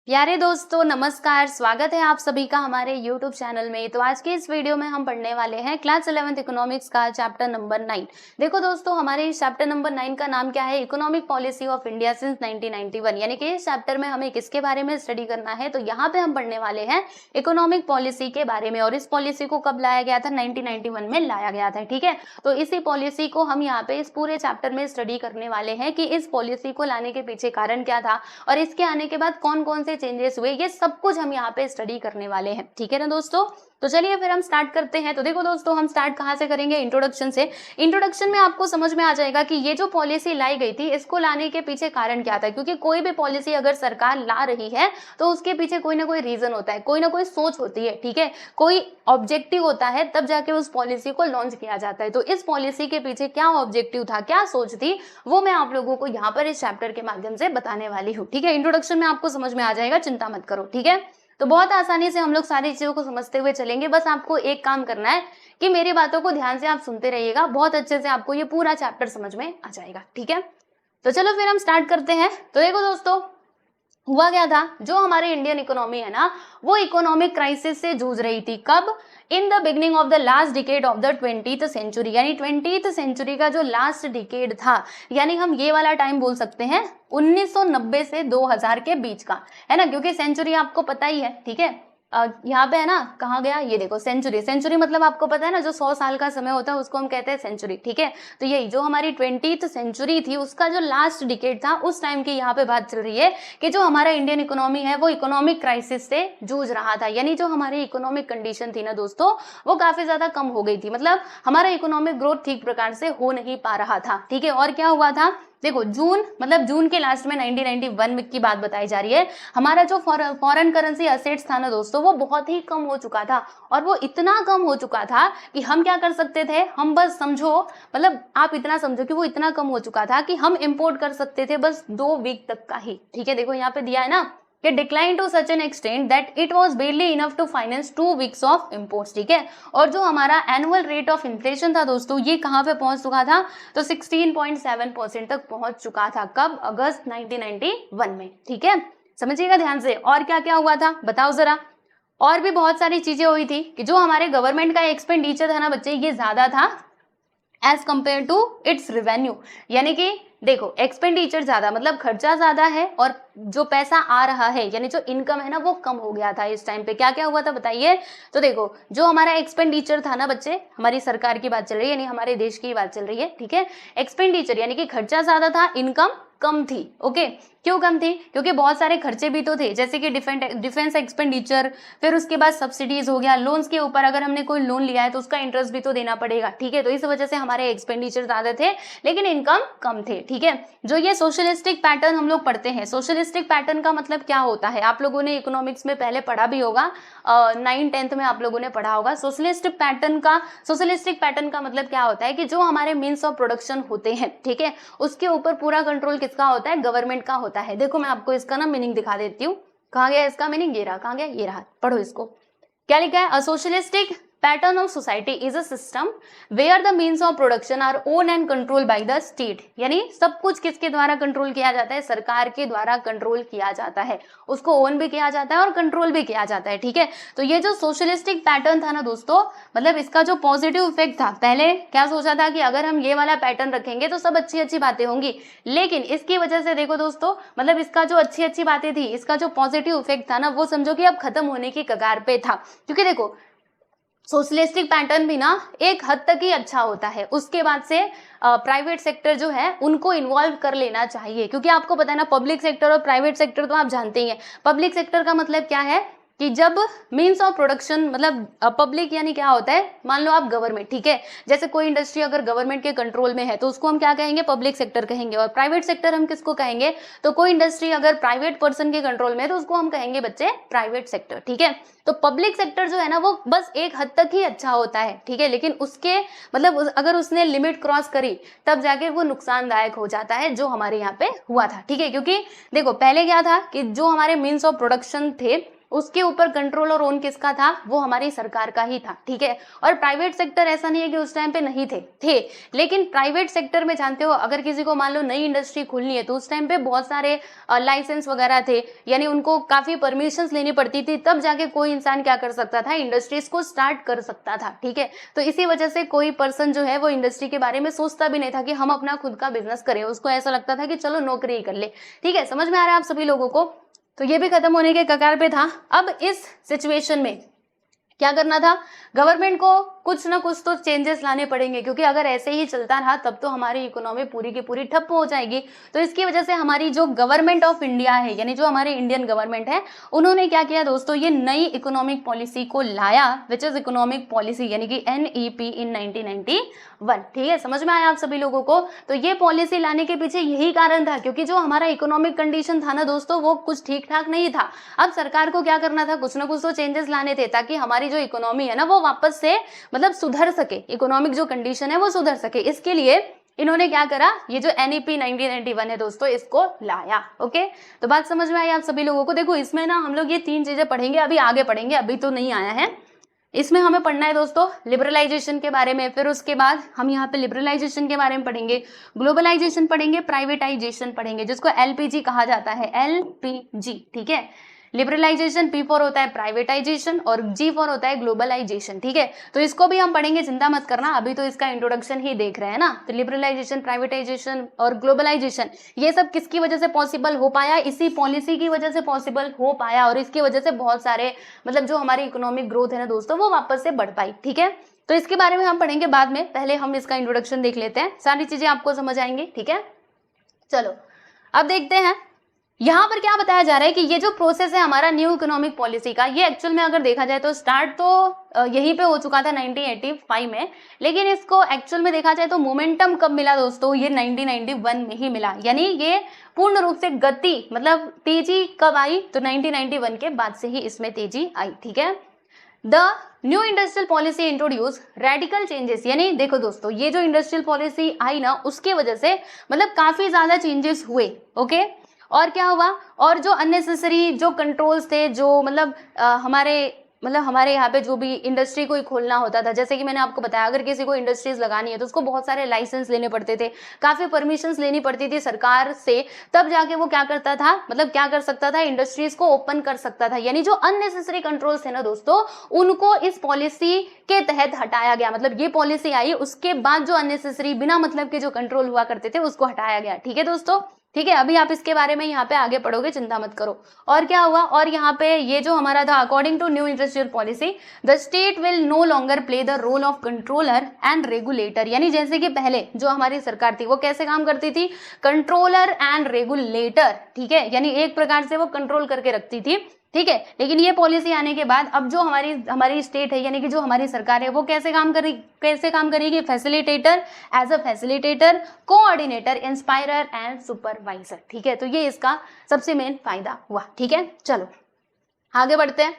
प्यारे दोस्तों नमस्कार, स्वागत है आप सभी का हमारे YouTube चैनल में। तो आज के इस वीडियो में हम पढ़ने वाले हैं क्लास 11th इकोनॉमिक्स का चैप्टर नंबर 9। देखो दोस्तों, हमारे इस चैप्टर नंबर 9 का नाम क्या है? Economic policy of India since 1991। यानी कि इस चैप्टर में हमें किसके बारे में स्टडी करना है? तो यहाँ पे हम पढ़ने वाले हैं इकोनॉमिक पॉलिसी के बारे में। और इस पॉलिसी को कब लाया गया था? 1991 में लाया गया था। ठीक है, तो इसी पॉलिसी को हम यहाँ पे इस पूरे चैप्टर में स्टडी करने वाले हैं कि इस पॉलिसी को लाने के पीछे कारण क्या था और इसके आने के बाद कौन कौन से चेंजेस हुए, ये सब कुछ हम यहाँ पे स्टडी करने वाले हैं। ठीक है ना दोस्तों, तो चलिए फिर हम स्टार्ट करते हैं। तो देखो दोस्तों, हम स्टार्ट कहाँ से करेंगे? इंट्रोडक्शन से। इंट्रोडक्शन में आपको समझ में आ जाएगा कि ये जो पॉलिसी लाई गई थी, इसको लाने के पीछे कारण क्या था। क्योंकि कोई भी पॉलिसी अगर सरकार ला रही है तो उसके पीछे कोई ना कोई रीजन होता है, कोई ना कोई सोच होती है। ठीक है, कोई ऑब्जेक्टिव होता है, तब जाके उस पॉलिसी को लॉन्च किया जाता है। तो इस पॉलिसी के पीछे क्या ऑब्जेक्टिव था, क्या सोच थी, वो मैं आप लोगों को यहाँ पर इस चैप्टर के माध्यम से बताने वाली हूँ। ठीक है, इंट्रोडक्शन में आपको समझ में आ जाएगा, चिंता मत करो। ठीक है, तो बहुत आसानी से हम लोग सारी चीजों को समझते हुए चलेंगे। बस आपको एक काम करना है कि मेरी बातों को ध्यान से आप सुनते रहिएगा, बहुत अच्छे से आपको ये पूरा चैप्टर समझ में आ जाएगा। ठीक है, तो चलो फिर हम स्टार्ट करते हैं। तो देखो दोस्तों, हुआ क्या था, जो हमारे इंडियन इकोनॉमी है ना, वो इकोनॉमिक क्राइसिस से जूझ रही थी। कब? In the beginning of the last decade of the 20th century. यानी 20th सेंचुरी का जो लास्ट डिकेड था, यानी हम ये वाला टाइम बोल सकते हैं 1990 से 2000 के बीच का, है ना। क्योंकि सेंचुरी आपको पता ही है। ठीक है, यहाँ पे है ना, कहाँ गया ये देखो, सेंचुरी। सेंचुरी मतलब आपको पता है ना, जो 100 साल का समय होता है उसको हम कहते हैं सेंचुरी। ठीक है, तो यही जो हमारी 20th सेंचुरी थी, उसका जो लास्ट डिकेड था, उस टाइम की यहाँ पे बात चल रही है कि जो हमारा इंडियन इकोनॉमी है वो इकोनॉमिक क्राइसिस से जूझ रहा था। यानी जो हमारी इकोनॉमिक कंडीशन थी ना दोस्तों, वो काफी ज्यादा कम हो गई थी। मतलब हमारा इकोनॉमिक ग्रोथ ठीक प्रकार से हो नहीं पा रहा था। ठीक है, और क्या हुआ था, देखो जून के लास्ट में 1991 की बात बताई जा रही है। हमारा जो फॉरेन करेंसी असेट्स था ना दोस्तों, वो बहुत ही कम हो चुका था। और वो इतना कम हो चुका था कि हम क्या कर सकते थे, हम बस समझो, मतलब आप इतना समझो कि वो इतना कम हो चुका था कि हम इंपोर्ट कर सकते थे बस 2 वीक तक का ही। ठीक है, देखो यहाँ पे दिया है ना कि decline to such an extent that it was barely enough to finance 2 weeks of imports. ठीक है, और जो हमारा एनुअल रेट ऑफ इन्फ्लेशन था दोस्तों, ये कहाँ पे पहुंच चुका था? तो 16.7% तक पहुंच चुका था। कब? अगस्त 1991 में। ठीक है, समझिएगा ध्यान से। और क्या क्या हुआ था बताओ जरा। और भी बहुत सारी चीजें हुई थी कि जो हमारे गवर्नमेंट का एक्सपेंडिचर था ना बच्चे, ये ज्यादा था as compare to its revenue. यानी कि देखो, एक्सपेंडिचर ज्यादा मतलब खर्चा ज्यादा है, और जो पैसा आ रहा है यानी जो इनकम है ना, वो कम हो गया था इस टाइम पे। क्या क्या हुआ था बताइए। तो देखो, जो हमारा एक्सपेंडिचर था ना बच्चे, हमारी सरकार की बात चल रही है, यानी हमारे देश की बात चल रही है। ठीक है, एक्सपेंडिचर यानी कि खर्चा ज्यादा था, इनकम कम थी। ओके, क्यों कम थी? क्योंकि बहुत सारे खर्चे भी तो थे, जैसे कि डिफेंस एक्सपेंडिचर, फिर उसके बाद सब्सिडीज हो गया, लोन्स के ऊपर अगर हमने कोई लोन लिया है तो उसका इंटरेस्ट भी तो देना पड़ेगा। ठीक है, तो इस वजह से हमारे एक्सपेंडिचर ज्यादा थे लेकिन इनकम कम थे। ठीक है, जो ये सोशलिस्टिक पैटर्न हम लोग पढ़ते हैं, सोशलिस्टिक पैटर्न का मतलब क्या होता है, आप लोगों ने इकोनॉमिक्स में पहले पढ़ा भी होगा, 9th-10th में आप लोगों ने पढ़ा होगा। सोशलिस्टिक पैटर्न का मतलब क्या होता है कि जो हमारे मीन्स ऑफ प्रोडक्शन होते हैं, ठीक है, उसके ऊपर पूरा कंट्रोल किसका होता है? गवर्नमेंट का होता है। देखो मैं आपको इसका ना मीनिंग दिखा देती हूँ। कहाँ गया इसका मीनिंग? ये रहा। कहाँ गया? ये रहा, पढ़ो इसको। क्या लिखा है? A socialistic pattern of society is a system where the means of production are own and control by the state. यानी सब कुछ किसके द्वारा कंट्रोल किया जाता है? सरकार के द्वारा कंट्रोल किया जाता है। उसको ओन भी किया जाता है और कंट्रोल भी किया जाता है। ठीक है, तो ये जो सोशलिस्टिक पैटर्न था ना दोस्तों, मतलब इसका जो पॉजिटिव इफेक्ट था, पहले क्या सोचा था कि अगर हम ये वाला पैटर्न रखेंगे तो सब अच्छी अच्छी बातें होंगी, लेकिन इसकी वजह से देखो दोस्तों, मतलब इसका जो अच्छी अच्छी बातें थी, इसका जो पॉजिटिव इफेक्ट था ना, वो समझो कि अब खत्म होने की कगार पे था। क्योंकि देखो, सोशलिस्टिक पैटर्न भी ना एक हद तक ही अच्छा होता है, उसके बाद से प्राइवेट सेक्टर जो है उनको इन्वॉल्व कर लेना चाहिए। क्योंकि आपको पता है ना, पब्लिक सेक्टर और प्राइवेट सेक्टर तो आप जानते ही हैं। पब्लिक सेक्टर का मतलब क्या है कि जब मीन्स ऑफ प्रोडक्शन, मतलब पब्लिक यानी क्या होता है, मान लो आप गवर्नमेंट, ठीक है, जैसे कोई इंडस्ट्री अगर गवर्नमेंट के कंट्रोल में है तो उसको हम क्या कहेंगे? पब्लिक सेक्टर कहेंगे। और प्राइवेट सेक्टर हम किसको कहेंगे? तो कोई इंडस्ट्री अगर प्राइवेट पर्सन के कंट्रोल में है तो उसको हम कहेंगे बच्चे प्राइवेट सेक्टर। ठीक है, तो पब्लिक सेक्टर जो है ना, वो बस एक हद तक ही अच्छा होता है। ठीक है, लेकिन उसके मतलब अगर उसने लिमिट क्रॉस करी तब जाके वो नुकसानदायक हो जाता है, जो हमारे यहाँ पे हुआ था। ठीक है, क्योंकि देखो पहले क्या था कि जो हमारे मीन्स ऑफ प्रोडक्शन थे उसके ऊपर कंट्रोल और ओन किसका था, वो हमारी सरकार का ही था, ठीक है। और प्राइवेट सेक्टर ऐसा नहीं है कि उस टाइम पे नहीं थे, लेकिन प्राइवेट सेक्टर में जानते हो अगर किसी को मान लो नई इंडस्ट्री खोलनी है तो उस टाइम पे बहुत सारे लाइसेंस वगैरह थे, यानी उनको काफी परमिशंस लेनी पड़ती थी, तब जाके कोई इंसान क्या कर सकता था, इंडस्ट्रीज को स्टार्ट कर सकता था, ठीक है। तो इसी वजह से कोई पर्सन जो है वो इंडस्ट्री के बारे में सोचता भी नहीं था कि हम अपना खुद का बिजनेस करें, उसको ऐसा लगता था कि चलो नौकरी ही कर ले, ठीक है। समझ में आ रहा है आप सभी लोगों को? तो ये भी खत्म होने के कगार पे था। अब इस सिचुएशन में क्या करना था, गवर्नमेंट को कुछ ना कुछ तो चेंजेस लाने पड़ेंगे, क्योंकि अगर ऐसे ही चलता रहा तब तो हमारी इकोनॉमी पूरी की पूरी ठप हो जाएगी। तो इसकी वजह से हमारी जो गवर्नमेंट ऑफ इंडिया है, यानी जो हमारी इंडियन गवर्नमेंट है, उन्होंने क्या किया दोस्तों, ये नई इकोनॉमिक पॉलिसी को लाया, विच इज इकोनॉमिक पॉलिसी, यानी कि NEP इन 1991, ठीक है। समझ में आया आप सभी लोगों को? तो ये पॉलिसी लाने के पीछे यही कारण था, क्योंकि जो हमारा इकोनॉमिक कंडीशन था ना दोस्तों, वो कुछ ठीक ठाक नहीं था। अब सरकार को क्या करना था, कुछ ना कुछ तो चेंजेस लाने थे, ताकि हमारी जो इकोनॉमी है ना वो वापस से मतलब सुधर सके, इकोनॉमिक जो कंडीशन है वो सुधर सके। इसके लिए इन्होंने क्या करा, ये जो NEP 1991 है दोस्तों, इसको लाया। ओके, तो बात समझ में आई आप सभी लोगों को? देखो इसमें ना हम लोग ये 3 चीजें पढ़ेंगे, अभी आगे पढ़ेंगे, अभी तो नहीं आया है। इसमें हमें पढ़ना है दोस्तों लिबरलाइजेशन के बारे में, फिर उसके बाद हम यहाँ पे लिबरलाइजेशन के बारे में पढ़ेंगे, ग्लोबलाइजेशन पढ़ेंगे, प्राइवेटाइजेशन पढ़ेंगे, जिसको LPG कहा जाता है, LPG, ठीक है। लिबरलाइजेशन P फॉर होता है प्राइवेटाइजेशन और G फॉर होता है ग्लोबलाइजेशन, ठीक है। तो इसको भी हम पढ़ेंगे, चिंता मत करना, अभी तो इसका इंट्रोडक्शन ही देख रहे हैं ना। तो लिबरलाइजेशन, प्राइवेटाइजेशन और ग्लोबलाइजेशन, ये सब किसकी वजह से पॉसिबल हो पाया, इसी पॉलिसी की वजह से पॉसिबल हो पाया, और इसकी वजह से बहुत सारे मतलब जो हमारी इकोनॉमिक ग्रोथ है ना दोस्तों, वो वापस से बढ़ पाई, ठीक है। तो इसके बारे में हम पढ़ेंगे बाद में, पहले हम इसका इंट्रोडक्शन देख लेते हैं, सारी चीजें आपको समझ आएंगी, ठीक है। चलो अब देखते हैं यहाँ पर क्या बताया जा रहा है कि ये जो प्रोसेस है हमारा न्यू इकोनॉमिक पॉलिसी का, ये एक्चुअल में अगर देखा जाए तो स्टार्ट तो यहीं पे हो चुका था 1985 में, लेकिन इसको एक्चुअल में देखा जाए तो मोमेंटम कब मिला दोस्तों, ये 1991 में ही मिला। यानी ये पूर्ण रूप से गति मतलब तेजी कब आई, तो 1991 के बाद से ही इसमें तेजी आई, ठीक है। The new industrial policy introduce radical changes, यानी देखो दोस्तों ये जो इंडस्ट्रियल पॉलिसी आई ना, उसके वजह से मतलब काफी ज्यादा चेंजेस हुए, ओके। और क्या हुआ, और जो अननेसेसरी जो कंट्रोल्स थे, जो मतलब हमारे यहाँ पे जो भी इंडस्ट्री को ही खोलना होता था, जैसे कि मैंने आपको बताया अगर किसी को इंडस्ट्रीज लगानी है तो उसको बहुत सारे लाइसेंस लेने पड़ते थे, काफी परमिशंस लेनी पड़ती थी सरकार से, तब जाके वो क्या करता था, मतलब क्या कर सकता था, इंडस्ट्रीज को ओपन कर सकता था। यानी जो अननेसेसरी कंट्रोल्स थे ना दोस्तों, उनको इस पॉलिसी के तहत हटाया गया। मतलब ये पॉलिसी आई, उसके बाद जो अननेसेसरी बिना मतलब के जो कंट्रोल हुआ करते थे उसको हटाया गया, ठीक है दोस्तों, ठीक है। अभी आप इसके बारे में यहाँ पे आगे पढ़ोगे, चिंता मत करो। और क्या हुआ, और यहाँ पे ये जो हमारा था, according to new industrial policy the state will no longer play the role of controller and regulator. यानी जैसे कि पहले जो हमारी सरकार थी वो कैसे काम करती थी, कंट्रोलर एंड रेगुलेटर, ठीक है। यानी एक प्रकार से वो कंट्रोल करके रखती थी, ठीक है। लेकिन ये पॉलिसी आने के बाद अब जो हमारी स्टेट है, यानी कि जो हमारी सरकार है, वो कैसे काम करेगी, facilitator, as a facilitator, coordinator, inspirer and supervisor, ठीक है। तो ये इसका सबसे मेन फायदा हुआ, ठीक है। चलो आगे बढ़ते हैं,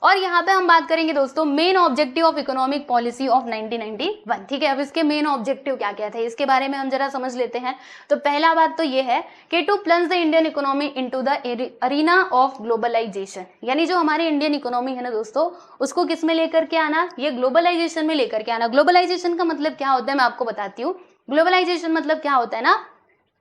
और यहाँ पे हम बात करेंगे दोस्तों main objective of economic policy of 1991, ठीक है। अब इसके मेन ऑब्जेक्टिव क्या क्या थे, इसके बारे में हम जरा समझ लेते हैं। तो पहला बात तो ये है कि to plunge the Indian economy into the arena of globalisation, यानी जो हमारी इंडियन इकोनॉमी है ना दोस्तों, उसको किस में लेकर के आना, ये ग्लोबलाइजेशन में लेकर के आना। ग्लोबलाइजेशन का मतलब क्या होता है मैं आपको बताती हूँ। ग्लोबलाइजेशन मतलब क्या होता है ना,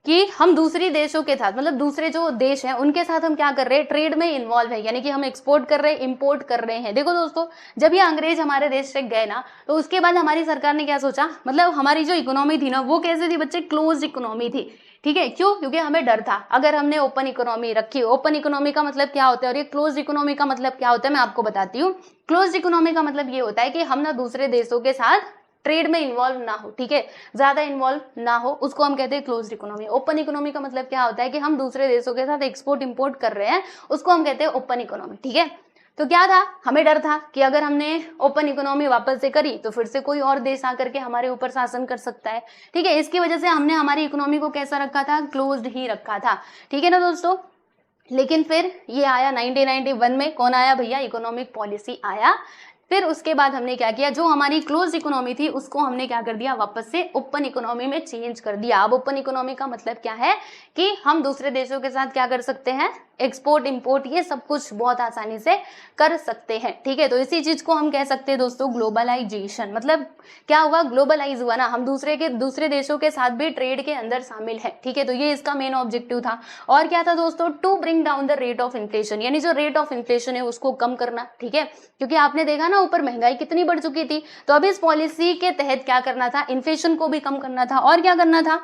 कि हम दूसरी देशों के साथ, मतलब दूसरे जो देश हैं उनके साथ हम क्या कर रहे हैं, ट्रेड में इन्वॉल्व है, यानी कि हम एक्सपोर्ट कर रहे हैं, इंपोर्ट कर रहे हैं। देखो दोस्तों, जब ये अंग्रेज हमारे देश से गए ना, तो उसके बाद हमारी सरकार ने क्या सोचा, मतलब हमारी जो इकोनॉमी थी ना वो कैसे थी बच्चे, क्लोज इकोनॉमी थी, ठीक है। क्यों, क्योंकि हमें डर था अगर हमने ओपन इकोनॉमी रखी। ओपन इकोनॉमी का मतलब क्या होता है और ये क्लोज इकोनॉमी का मतलब क्या होता है मैं आपको बताती हूँ। क्लोज इकोनॉमी का मतलब ये होता है कि हम ना दूसरे देशों के साथ ट्रेड में इन्वॉल्व ना हो, ठीक है, ज्यादा इन्वॉल्व ना हो, उसको हम कहते हैं क्लोज्ड इकोनॉमी। ओपन इकोनॉमी का मतलब क्या होता है कि हम दूसरे देशों के साथ एक्सपोर्ट इंपोर्ट कर रहे हैं, उसको हम कहते हैं ओपन इकोनॉमी, ठीक है। तो क्या था, हमें डर था कि अगर हमने ओपन इकोनॉमी वापस से करी तो फिर से कोई और देश आकर के हमारे ऊपर शासन कर सकता है, ठीक है। इसकी वजह से हमने हमारी इकोनॉमी को कैसा रखा था, क्लोज्ड ही रखा था, ठीक है ना दोस्तों। लेकिन फिर ये आया 1991 में, कौन आया भैया, इकोनॉमिक पॉलिसी आया। फिर उसके बाद हमने क्या किया, जो हमारी क्लोज इकोनॉमी थी उसको हमने क्या कर दिया, वापस से ओपन इकोनॉमी में चेंज कर दिया। अब ओपन इकोनॉमी का मतलब क्या है कि हम दूसरे देशों के साथ क्या कर सकते हैं, एक्सपोर्ट इंपोर्ट ये सब कुछ बहुत आसानी से कर सकते हैं, ठीक है। तो इसी चीज को हम कह सकते हैं दोस्तों ग्लोबलाइजेशन। मतलब क्या हुआ, ग्लोबलाइज हुआ ना, हम दूसरे देशों के साथ भी ट्रेड के अंदर शामिल है, ठीक है। तो ये इसका मेन ऑब्जेक्टिव था। और क्या था दोस्तों, to bring down the rate of inflation, यानी जो रेट ऑफ इन्फ्लेशन है उसको कम करना, ठीक है। क्योंकि आपने देखा ना ऊपर महंगाई कितनी बढ़ चुकी थी, तो अब इस पॉलिसी के तहत क्या करना था, इन्फ्लेशन को भी कम करना था। और क्या करना था,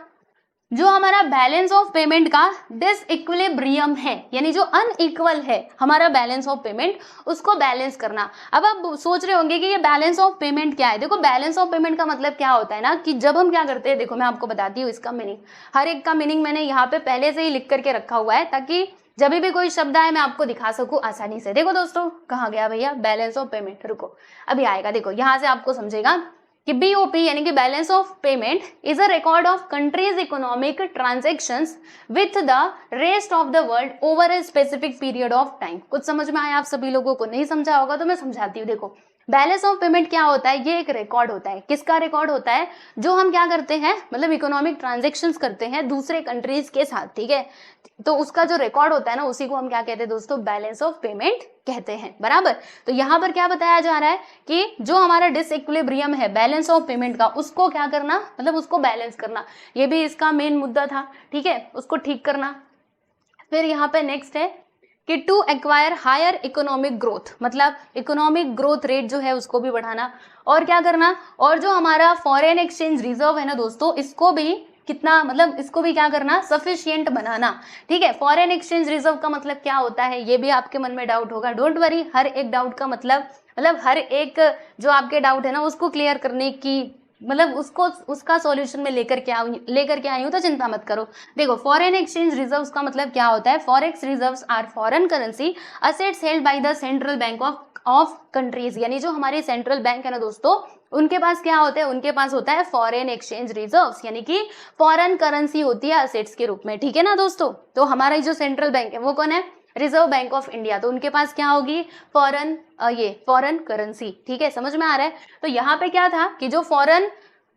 जो हमारा बैलेंस ऑफ पेमेंट का डिसइक्विलिब्रियम है, यानी जो अनइक्वल है हमारा बैलेंस ऑफ पेमेंट, उसको बैलेंस करना। अब आप सोच रहे होंगे कि ये बैलेंस ऑफ पेमेंट क्या है। देखो बैलेंस ऑफ पेमेंट का मतलब क्या होता है ना, कि जब हम क्या करते हैं, देखो मैं आपको बताती हूँ इसका मीनिंग। हर एक का मीनिंग मैंने यहाँ पे पहले से ही लिख करके रखा हुआ है, ताकि जब भी कोई शब्द आए मैं आपको दिखा सकूं आसानी से। देखो दोस्तों, कहाँ गया भैया बैलेंस ऑफ पेमेंट, रुको अभी आएगा। देखो यहाँ से आपको समझेगा कि बीओपी यानी कि balance of payment is a record of countries economic transactions with the rest of the world over a specific period of time. कुछ समझ में आया आप सभी लोगों को? नहीं समझा होगा तो मैं समझाती हूँ। देखो बैलेंस ऑफ पेमेंट क्या होता है, ये एक रिकॉर्ड होता है। किसका रिकॉर्ड होता है, जो हम क्या करते हैं, मतलब इकोनॉमिक ट्रांजैक्शंस करते हैं दूसरे कंट्रीज के साथ, ठीक है। तो उसका जो रिकॉर्ड होता है ना, उसी को हम क्या कहते हैं दोस्तों, बैलेंस ऑफ पेमेंट कहते हैं, बराबर। तो यहाँ पर क्या बताया जा रहा है कि जो हमारा डिसइक्विलिब्रियम है बैलेंस ऑफ पेमेंट का, उसको क्या करना, मतलब उसको बैलेंस करना। ये भी इसका मेन मुद्दा था, ठीक है, उसको ठीक करना। फिर यहाँ पे नेक्स्ट है कि to acquire higher economic growth, मतलब इकोनॉमिक ग्रोथ रेट जो है उसको भी बढ़ाना। और क्या करना, और जो हमारा फॉरेन एक्सचेंज रिजर्व है ना दोस्तों, इसको भी कितना, मतलब इसको भी क्या करना, सफिशिएंट बनाना, ठीक है। फॉरेन एक्सचेंज रिजर्व का मतलब क्या होता है, ये भी आपके मन में डाउट होगा। डोंट वरी, हर एक डाउट का मतलब हर एक जो आपके डाउट है ना उसको क्लियर करने की, मतलब उसका सॉल्यूशन में लेकर के आई हूं, तो चिंता मत करो। देखो फॉरेन एक्सचेंज रिजर्व्स का मतलब क्या होता है, forex reserves are foreign currency assets held by the central bank of countries, यानी जो हमारे सेंट्रल बैंक है ना दोस्तों, उनके पास क्या होता है, उनके पास होता है फॉरेन एक्सचेंज रिजर्व्स, यानी कि फॉरेन करेंसी होती है असेट्स के रूप में, ठीक है ना दोस्तों। तो हमारा जो सेंट्रल बैंक है वो कौन है, रिजर्व बैंक ऑफ इंडिया। तो उनके पास क्या होगी, फॉरेन करेंसी, ठीक है, समझ में आ रहा है। तो यहाँ पे क्या था कि जो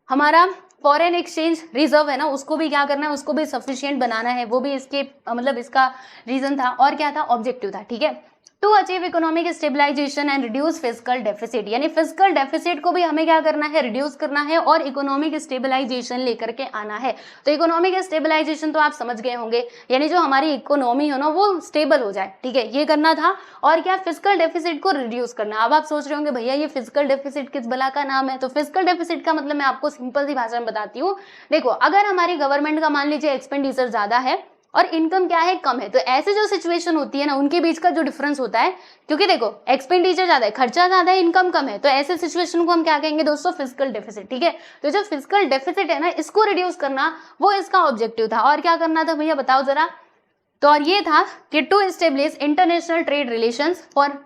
हमारा फॉरेन एक्सचेंज रिजर्व है ना, उसको भी क्या करना है, उसको भी सफिशिएंट बनाना है। वो भी इसके मतलब इसका रीजन था। और क्या था, ऑब्जेक्टिव था, ठीक है। To achieve economic stabilisation and reduce fiscal deficit, यानी फिजिकल डेफिसिट को भी हमें क्या करना है, रिड्यूस करना है और इकोनॉमिक स्टेबलाइजेशन लेकर के आना है। तो इकोनॉमिक स्टेबलाइजेशन तो आप समझ गए होंगे, यानी जो हमारी इकोनॉमी है ना वो स्टेबल हो जाए, ठीक है, ये करना था। और क्या, फिजिकल डेफिसिट को रिड्यूस करना। अब आप सोच रहे होंगे भैया ये फिजिकल डेफिसिट किस बला का नाम है। तो फिजिकल डेफिसिट का मतलब मैं आपको सिंपल सी भाषा में बताती हूँ। देखो अगर हमारी गवर्नमेंट का मान लीजिए एक्सपेंडिचर ज्यादा है और इनकम क्या है, कम है, तो ऐसे जो सिचुएशन होती है ना, उनके बीच का जो डिफरेंस होता है, क्योंकि देखो एक्सपेंडिचर ज्यादा है, खर्चा ज्यादा है, इनकम कम है, तो ऐसे सिचुएशन को हम क्या कहेंगे दोस्तों, फिजिकल डेफिसिट, ठीक है। तो जो फिजिकल डेफिसिट है ना, इसको रिड्यूस करना वो इसका ऑब्जेक्टिव था। और क्या करना था भैया बताओ जरा। तो और ये था कि to establish international trade relations for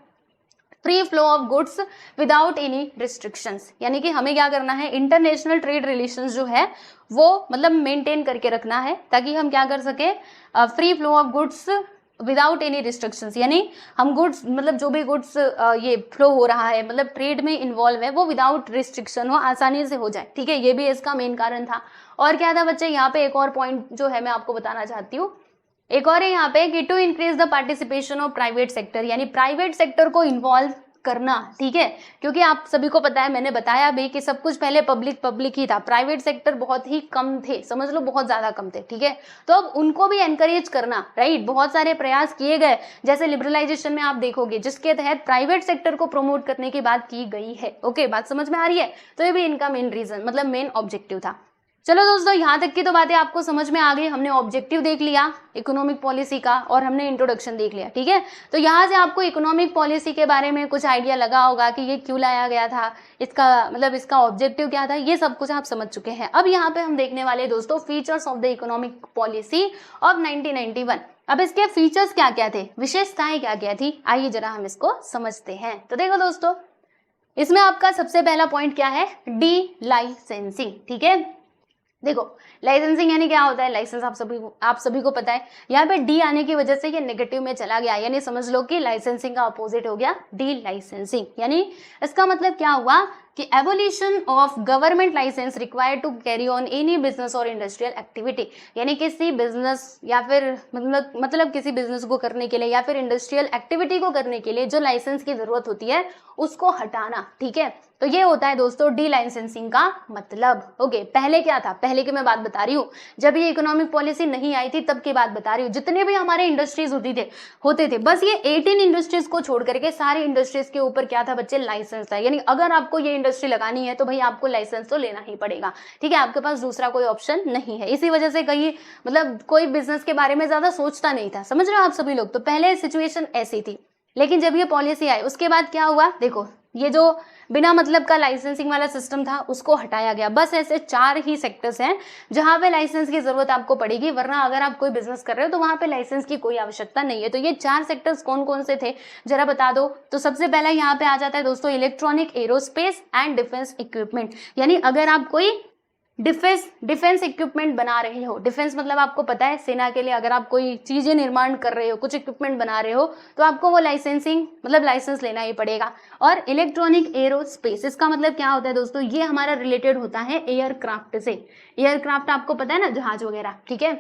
free flow of goods without any restrictions, यानी कि हमें क्या करना है, इंटरनेशनल ट्रेड रिलेशंस जो है वो मतलब मेंटेन करके रखना है, ताकि हम क्या कर सके, free flow of goods without any restrictions, यानी हम गुड्स मतलब जो भी गुड्स ये फ्लो हो रहा है, मतलब ट्रेड में इन्वॉल्व है, वो विदाउट रिस्ट्रिक्शन हो, आसानी से हो जाए, ठीक है। ये भी इसका मेन कारण था। और क्या था बच्चे, यहाँ पे एक और पॉइंट जो है मैं आपको बताना चाहती हूँ। एक और है यहाँ पे कि to increase the participation of private sector, यानी प्राइवेट सेक्टर को इन्वॉल्व करना, ठीक है। क्योंकि आप सभी को पता है, मैंने बताया भी कि सब कुछ पहले पब्लिक ही था, प्राइवेट सेक्टर बहुत ही कम थे, समझ लो बहुत ज्यादा कम थे, ठीक है। तो अब उनको भी एनकरेज करना, राइट, बहुत सारे प्रयास किए गए, जैसे लिबरलाइजेशन में आप देखोगे, जिसके तहत प्राइवेट सेक्टर को प्रमोट करने की बात की गई है। ओके, बात समझ में आ रही है। तो ये भी इनका मेन रीजन मतलब मेन ऑब्जेक्टिव था। चलो दोस्तों, यहाँ तक की तो बातें आपको समझ में आ गई। हमने ऑब्जेक्टिव देख लिया इकोनॉमिक पॉलिसी का और हमने इंट्रोडक्शन देख लिया, ठीक है। तो यहाँ से आपको इकोनॉमिक पॉलिसी के बारे में कुछ आइडिया लगा होगा कि ये क्यों लाया गया था, इसका मतलब इसका ऑब्जेक्टिव क्या था, ये सब कुछ आप समझ चुके हैं। अब यहाँ पे हम देखने वाले दोस्तों features of the economic policy of 1991। अब इसके फीचर्स क्या क्या थे, विशेषताएं क्या क्या थी, आइए जरा हम इसको समझते हैं। तो देखो दोस्तों, इसमें आपका सबसे पहला पॉइंट क्या है, डी लाइसेंसिंग, ठीक है। देखो लाइसेंसिंग यानी क्या होता है, लाइसेंस आप सभी को पता है। यहाँ पे डी आने की वजह से ये नेगेटिव में चला गया, यानी समझ लो कि लाइसेंसिंग का अपोजिट हो गया डी लाइसेंसिंग। यानी इसका मतलब क्या हुआ कि abolition of government licence required to carry on any business और इंडस्ट्रियल एक्टिविटी, यानी किसी बिजनेस या फिर मतलब किसी बिजनेस को करने के लिए या फिर इंडस्ट्रियल एक्टिविटी को करने के लिए जो लाइसेंस की जरूरत होती है उसको हटाना। ठीक है, तो ये होता है दोस्तों डी लाइसेंसिंग का मतलब। ओके, पहले क्या था, पहले की मैं बात बता रही हूँ, जब ये इकोनॉमिक पॉलिसी नहीं आई थी तब की बात बता रही हूँ। जितने भी हमारे इंडस्ट्रीज होते थे बस ये 18 इंडस्ट्रीज को छोड़ करके सारी इंडस्ट्रीज के ऊपर क्या था बच्चे, लाइसेंस था। यानी अगर आपको ये इंडस्ट्री लगानी है तो भाई आपको लाइसेंस तो लेना ही पड़ेगा। ठीक है, आपके पास दूसरा कोई ऑप्शन नहीं है। इसी वजह से कहीं कोई बिजनेस के बारे में ज्यादा सोचता नहीं था, समझ रहे हो आप सभी लोग। तो पहले सिचुएशन ऐसी थी, लेकिन जब ये पॉलिसी आई उसके बाद क्या हुआ, देखो ये जो बिना मतलब का लाइसेंसिंग वाला सिस्टम था उसको हटाया गया। बस ऐसे 4 ही सेक्टर्स हैं जहां पे लाइसेंस की जरूरत आपको पड़ेगी, वरना अगर आप कोई बिजनेस कर रहे हो तो वहां पे लाइसेंस की कोई आवश्यकता नहीं है। तो ये 4 सेक्टर्स कौन कौन से थे जरा बता दो। तो सबसे पहला यहाँ पे आ जाता है दोस्तों electronic, aerospace and defence equipment. यानी अगर आप कोई डिफेंस इक्विपमेंट बना रहे हो, डिफेंस मतलब आपको पता है सेना के लिए अगर आप कोई चीजें निर्माण कर रहे हो, कुछ इक्विपमेंट बना रहे हो तो आपको वो लाइसेंस लेना ही पड़ेगा। और इलेक्ट्रॉनिक एरोस्पेस, इसका मतलब क्या होता है दोस्तों, ये हमारा रिलेटेड होता है एयरक्राफ्ट से। एयरक्राफ्ट आपको पता है ना, जहाज वगैरह। ठीक है,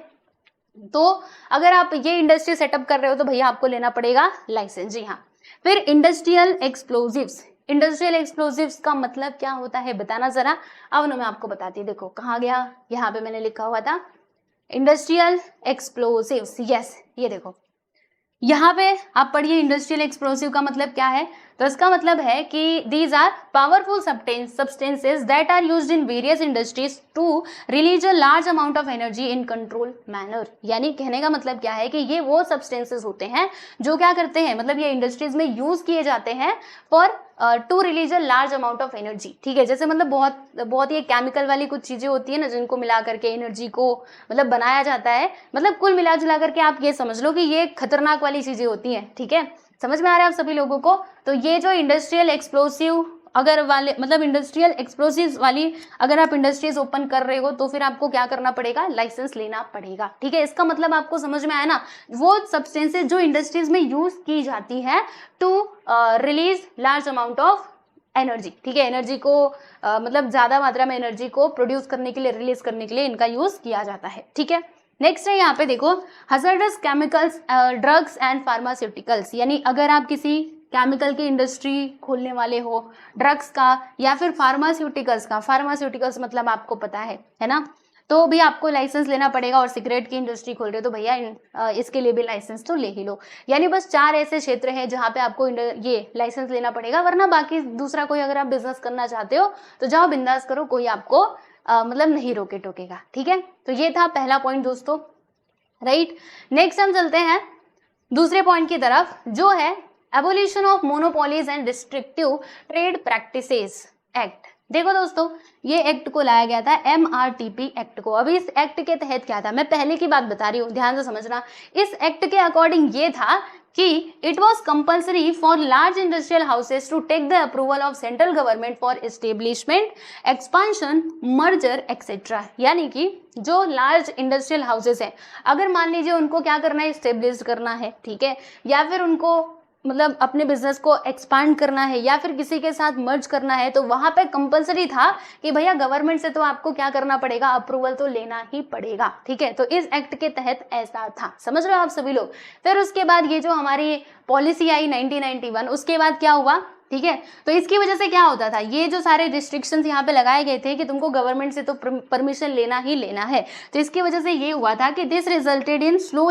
तो अगर आप ये इंडस्ट्री सेटअप कर रहे हो तो भैया आपको लेना पड़ेगा लाइसेंस। जी हाँ। फिर इंडस्ट्रियल एक्सप्लोजिव्स, इंडस्ट्रियल एक्सप्लोजिव्स का मतलब क्या होता है बताना जरा। अब मैं आपको बताती हूँ, देखो कहाँ गया, यहाँ पे मैंने लिखा हुआ था इंडस्ट्रियल एक्सप्लोजिव्स। यस, ये देखो यहाँ पे आप पढ़िए इंडस्ट्रियल एक्सप्लोसिव का मतलब क्या है। तो इसका मतलब है कि these are powerful substances that are used in various industries to release a large amount of energy in control manner. यानी कहने का मतलब क्या है कि ये वो सब्सटेंसेस होते हैं जो क्या करते हैं, मतलब ये इंडस्ट्रीज में यूज किए जाते हैं for to release a large amount of energy. ठीक है, जैसे मतलब बहुत ही केमिकल वाली कुछ चीजें होती है ना जिनको मिला करके एनर्जी को बनाया जाता है। मतलब कुल मिला जुला करके आप ये समझ लो कि ये खतरनाक वाली चीजें होती हैं। ठीक है, समझ में आ रहा है आप सभी लोगों को। तो ये जो इंडस्ट्रियल एक्सप्लोसिव इंडस्ट्रियल एक्सप्लोसिव वाली अगर आप इंडस्ट्रीज ओपन कर रहे हो तो फिर आपको क्या करना पड़ेगा, लाइसेंस लेना पड़ेगा। ठीक है, इसका मतलब आपको समझ में आया ना, वो सब्सटेंसेज जो इंडस्ट्रीज में यूज की जाती है to release large amount of energy. ठीक है, एनर्जी को ज्यादा मात्रा में एनर्जी को प्रोड्यूस करने के लिए, रिलीज करने के लिए इनका यूज किया जाता है। ठीक है, नेक्स्ट है यहाँ पे देखो hazardous chemicals, drugs and pharmaceuticals. यानी अगर आप किसी केमिकल की इंडस्ट्री खोलने वाले हो, ड्रग्स का या फिर फार्मास्यूटिकल्स का, फार्मास्यूटिकल्स मतलब आपको पता है ना, तो भी आपको लाइसेंस लेना पड़ेगा। और सिगरेट की इंडस्ट्री खोल रहे हो तो भैया इसके लिए भी लाइसेंस तो ले ही लो। यानी बस 4 ऐसे क्षेत्र हैं जहाँ पे आपको ये लाइसेंस लेना पड़ेगा, वरना बाकी दूसरा कोई अगर आप बिजनेस करना चाहते हो तो जाओ बिंदास करो, कोई आपको नहीं रोके टोकेगा। ठीक है, तो ये था पहला पॉइंट दोस्तों, राइट। नेक्स्ट हम चलते हैं दूसरे पॉइंट की तरफ, जो है abolition of monopolies and restrictive trade practices act. देखो दोस्तों, ये एक्ट को लाया गया था MRTP एक्ट को। अभी इस एक्ट के तहत क्या था, मैं पहले की बात बता रही हूँ, ध्यान से समझना। इस एक्ट के अकॉर्डिंग ये था कि it was compulsory for large industrial houses to take the approval of central government for establishment, expansion, merger etcetera. यानी कि जो लार्ज इंडस्ट्रियल हाउसेस हैं, अगर मान लीजिए उनको क्या करना है, एस्टेब्लिश करना है, ठीक है, या फिर उनको अपने बिजनेस को एक्सपांड करना है या फिर किसी के साथ मर्ज करना है, तो वहां पे कंपलसरी था कि भैया गवर्नमेंट से तो आपको क्या करना पड़ेगा, अप्रूवल तो लेना ही पड़ेगा। ठीक है, तो इस एक्ट के तहत ऐसा था, समझ रहे हो आप सभी लोग। फिर उसके बाद ये जो हमारी पॉलिसी आई 1991, उसके बाद क्या हुआ, ठीक है, तो इसकी वजह से क्या होता था, ये जो सारे रिस्ट्रिक्शंस यहाँ पे लगाए गए थे कि तुमको गवर्नमेंट से तो परमिशन लेना ही लेना है, तो इसकी वजह से ये हुआ था कि this resulted in slow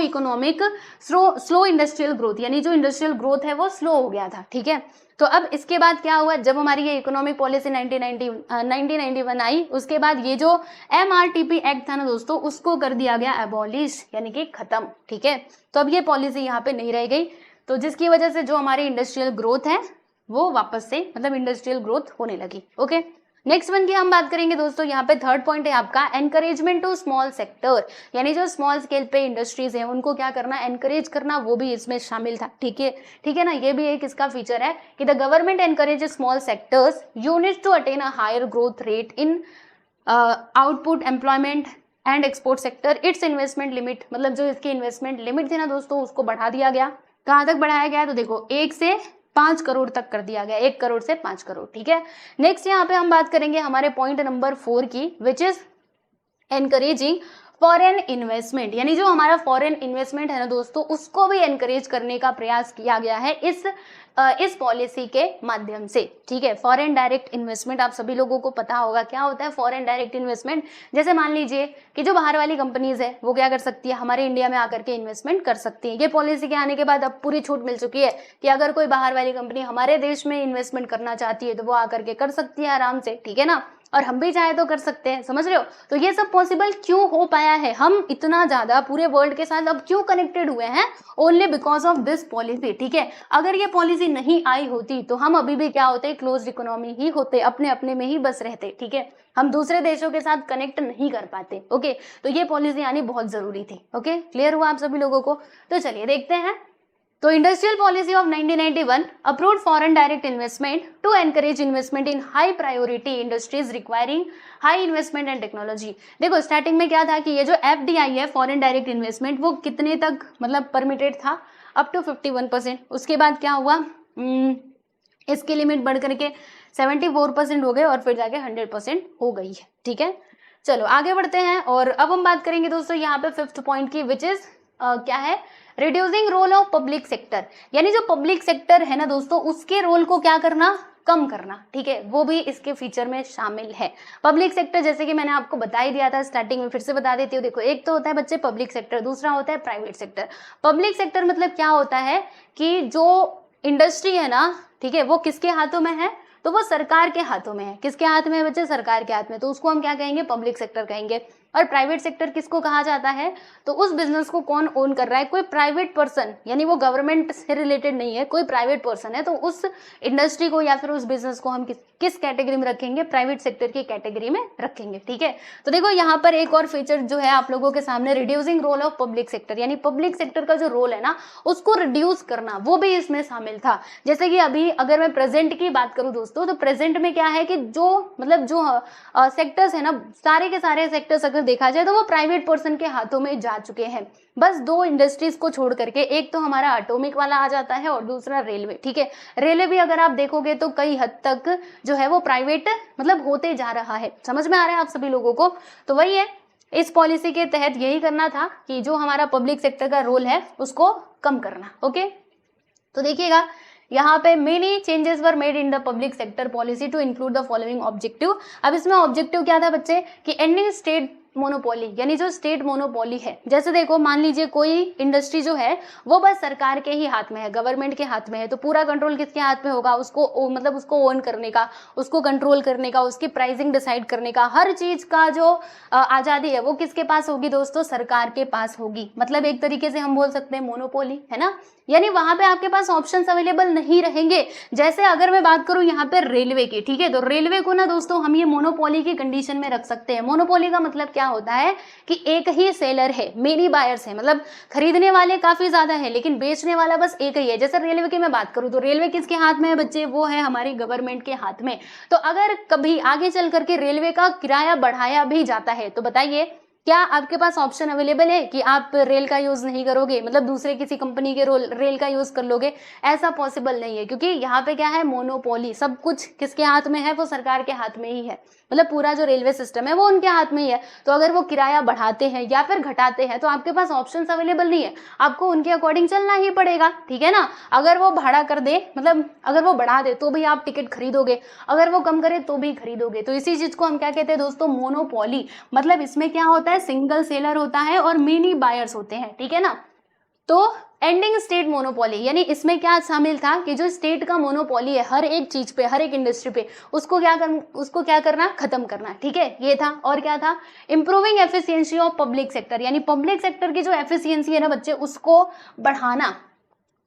industrial growth. यानी जो इंडस्ट्रियल ग्रोथ है वो स्लो हो गया था। ठीक है, तो अब इसके बाद क्या हुआ, जब हमारी ये इकोनॉमिक पॉलिसी 1991 आई, उसके बाद ये जो MRTP एक्ट था ना दोस्तों, उसको कर दिया गया एबॉलिश, यानी कि खत्म। ठीक है, तो अब ये पॉलिसी यहाँ पे नहीं रह गई, तो जिसकी वजह से जो हमारी इंडस्ट्रियल ग्रोथ है वो वापस से इंडस्ट्रियल ग्रोथ होने लगी। ओके, नेक्स्ट वन की हम बात करेंगे दोस्तों। यहाँ पे थर्ड पॉइंट है आपका एनकरेजमेंट टू स्मॉल सेक्टर। यानी जो स्मॉल स्केल पे इंडस्ट्रीज है उनको क्या करना, एनकरेज करना, वो भी इसमें शामिल था। ठीक है ना, ये भी एक इसका फीचर है कि the government encourage small sectors unit to attain a higher growth rate in output, employment and export sector, its investment limit, मतलब जो इसकी इन्वेस्टमेंट लिमिट थी ना दोस्तों उसको बढ़ा दिया गया। कहाँ तक बढ़ाया गया है? तो देखो 1 से 5 करोड़ तक कर दिया गया, 1 करोड़ से 5 करोड़। ठीक है, नेक्स्ट यहाँ पे हम बात करेंगे हमारे पॉइंट नंबर 4 की, which is encouraging foreign investment, यानी जो हमारा फॉरेन इन्वेस्टमेंट है ना दोस्तों उसको भी एनकरेज करने का प्रयास किया गया है इस पॉलिसी के माध्यम से। ठीक है, फॉरेन डायरेक्ट इन्वेस्टमेंट आप सभी लोगों को पता होगा क्या होता है फॉरेन डायरेक्ट इन्वेस्टमेंट। जैसे मान लीजिए कि जो बाहर वाली कंपनीज है वो क्या कर सकती है, हमारे इंडिया में आकर के इन्वेस्टमेंट कर सकती है। ये पॉलिसी के आने के बाद अब पूरी छूट मिल चुकी है कि अगर कोई बाहर वाली कंपनी हमारे देश में इन्वेस्टमेंट करना चाहती है तो वो आकर के कर सकती है आराम से। ठीक है ना, और हम भी चाहे तो कर सकते हैं, समझ रहे हो। तो ये सब पॉसिबल क्यों हो पाया है, हम इतना ज्यादा पूरे वर्ल्ड के साथ अब क्यों कनेक्टेड हुए हैं, only because of this policy. ठीक है, अगर ये पॉलिसी नहीं आई होती तो हम अभी भी क्या होते, क्लोज इकोनॉमी ही होते, अपने अपने में ही बस रहते। ठीक है, हम दूसरे देशों के साथ कनेक्ट नहीं कर पाते। ओके, तो ये पॉलिसी आनी बहुत जरूरी थी। ओके, क्लियर हुआ आप सभी लोगों को। तो चलिए देखते हैं। तो industrial policy of 1991 approved foreign direct investment to encourage investment in high priority industries requiring high investment and technology. देखो स्टार्टिंग में क्या था कि ये जो FDI है फॉरेन डायरेक्ट इन्वेस्टमेंट वो कितने तक मतलब परमिटेड था, अप टू 51%। उसके बाद क्या हुआ, इसकी लिमिट बढ़ करके 74% हो गए और फिर जाके 100% हो गई है। ठीक है, चलो आगे बढ़ते हैं और अब हम बात करेंगे दोस्तों यहाँ पे 5th पॉइंट की, विच इज क्या है, reducing role of public sector, यानी जो पब्लिक सेक्टर है ना दोस्तों उसके रोल को क्या करना, कम करना। ठीक है, वो भी इसके फीचर में शामिल है। पब्लिक सेक्टर जैसे कि मैंने आपको बता ही दिया था स्टार्टिंग में, फिर से बता देती हूँ। देखो एक तो होता है बच्चे पब्लिक सेक्टर, दूसरा होता है प्राइवेट सेक्टर। पब्लिक सेक्टर मतलब क्या होता है कि जो इंडस्ट्री है ना, ठीक है, वो किसके हाथों में है, तो वो सरकार के हाथों में है। किसके हाथ में है बच्चे, सरकार के हाथ में, तो उसको हम क्या कहेंगे, पब्लिक सेक्टर कहेंगे। और प्राइवेट सेक्टर किसको कहा जाता है, तो उस बिजनेस को कौन ओन कर रहा है, कोई प्राइवेट पर्सन, यानी वो गवर्नमेंट से रिलेटेड नहीं है, कोई प्राइवेट पर्सन है, तो उस इंडस्ट्री को या फिर उस बिजनेस को हम किस कैटेगरी में रखेंगे, प्राइवेट सेक्टर की कैटेगरी में रखेंगे। ठीक है, तो देखो यहाँ पर एक और फीचर जो है आप लोगों के सामने, reducing role of public sector, यानी पब्लिक सेक्टर का जो रोल है ना उसको रिड्यूस करना, वो भी इसमें शामिल था। जैसे कि अभी अगर मैं प्रेजेंट की बात करूं दोस्तों, तो प्रेजेंट में क्या है कि जो मतलब जो सेक्टर्स है ना, सारे के सारे सेक्टर्स अगर देखा जाए तो वो प्राइवेट पर्सन के हाथों में जा चुके हैं। बस 2 इंडस्ट्रीज को छोड़ करके, एक तो हमारा एटॉमिक वाला आ जाता है और दूसरा रेलवे। ठीक है, रेलवे भी अगर आप देखोगे तो कई हद तक जो है वो प्राइवेट मतलब होते जा रहा है। समझ में आ रहा है आप सभी लोगों को। तो वही है, इस पॉलिसी के तहत यही करना था कि जो हमारा पब्लिक सेक्टर का रोल है उसको कम करना। ओके, तो देखिएगा यहाँ पे many changes were made in the public sector policy to include the following objective. अब इसमें ऑब्जेक्टिव क्या था बच्चे कि एंडिंग स्टेट मोनोपोली, यानी जो स्टेट मोनोपोली है। जैसे देखो मान लीजिए कोई इंडस्ट्री जो है वो बस सरकार के ही हाथ में है, गवर्नमेंट के हाथ में है, तो पूरा कंट्रोल किसके हाथ में होगा, उसको मतलब उसको ओन करने का, उसको कंट्रोल करने का, उसकी प्राइसिंग डिसाइड करने का, हर चीज का जो आजादी है वो किसके पास होगी दोस्तों, सरकार के पास होगी। मतलब एक तरीके से हम बोल सकते हैं मोनोपोली, है ना। यानी वहां पे आपके पास ऑप्शंस अवेलेबल नहीं रहेंगे। जैसे अगर मैं बात करूं यहाँ पे रेलवे की, ठीक है, तो रेलवे को ना दोस्तों हम ये मोनोपोली की कंडीशन में रख सकते हैं। मोनोपोली का मतलब क्या होता है कि एक ही सेलर है, मेनी बायर्स है, मतलब खरीदने वाले काफी ज्यादा है लेकिन बेचने वाला बस एक ही है। जैसे रेलवे की मैं बात करूं तो रेलवे किसके हाथ में है बच्चे, वो है हमारी गवर्नमेंट के हाथ में। तो अगर कभी आगे चल करके रेलवे का किराया बढ़ाया भी जाता है तो बताइए क्या आपके पास ऑप्शन अवेलेबल है कि आप रेल का यूज नहीं करोगे, मतलब दूसरे किसी कंपनी के रेल का यूज कर लोगे? ऐसा पॉसिबल नहीं है, क्योंकि यहाँ पे क्या है, मोनोपोली, सब कुछ किसके हाथ में है, वो सरकार के हाथ में ही है। मतलब पूरा जो रेलवे सिस्टम है वो उनके हाथ में ही है। तो अगर वो किराया बढ़ाते हैं या फिर घटाते हैं तो आपके पास ऑप्शंस अवेलेबल नहीं है, आपको उनके अकॉर्डिंग चलना ही पड़ेगा। ठीक है ना, अगर वो भाड़ा कर दे, मतलब अगर वो बढ़ा दे तो भी आप टिकट खरीदोगे, अगर वो कम करे तो भी खरीदोगे। तो इसी चीज को हम क्या कहते हैं दोस्तों, मोनोपोली। मतलब इसमें क्या होता है, सिंगल सेलर होता है और मेनी बायर्स होते हैं। ठीक है ना, तो एंडिंग स्टेट मोनोपोली, यानी इसमें क्या शामिल था कि जो स्टेट का मोनोपोली है हर एक चीज पे, हर एक इंडस्ट्री पे, उसको क्या करना, खत्म करना। ठीक है, ये था। और क्या था, improving efficiency of public sector, यानी पब्लिक सेक्टर की जो एफिशिएंसी है ना बच्चे, उसको बढ़ाना,